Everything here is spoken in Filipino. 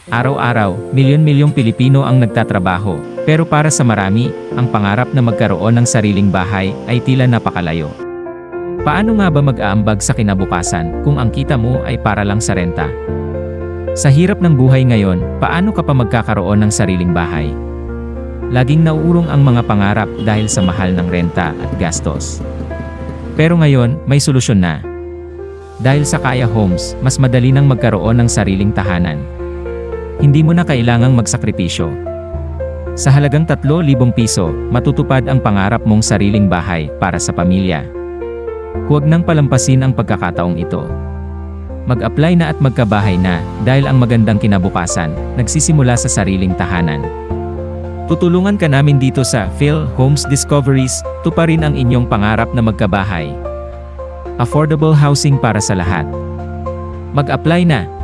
Araw-araw, milyon-milyong Pilipino ang nagtatrabaho, pero para sa marami, ang pangarap na magkaroon ng sariling bahay ay tila napakalayo. Paano nga ba mag-aambag sa kinabukasan kung ang kita mo ay para lang sa renta? Sa hirap ng buhay ngayon, paano ka pa magkakaroon ng sariling bahay? Laging nauurong ang mga pangarap dahil sa mahal ng renta at gastos. Pero ngayon, may solusyon na. Dahil sa Kaya Homes, mas madali nang magkaroon ng sariling tahanan. Hindi mo na kailangang magsakripisyo. Sa halagang 3,000 piso, matutupad ang pangarap mong sariling bahay para sa pamilya. Huwag nang palampasin ang pagkakataong ito. Mag-apply na at magkabahay na, dahil ang magandang kinabukasan, nagsisimula sa sariling tahanan. Tutulungan ka namin dito sa Phil Homes Discoveries, tuparin ang inyong pangarap na magkabahay. Affordable housing para sa lahat. Mag-apply na!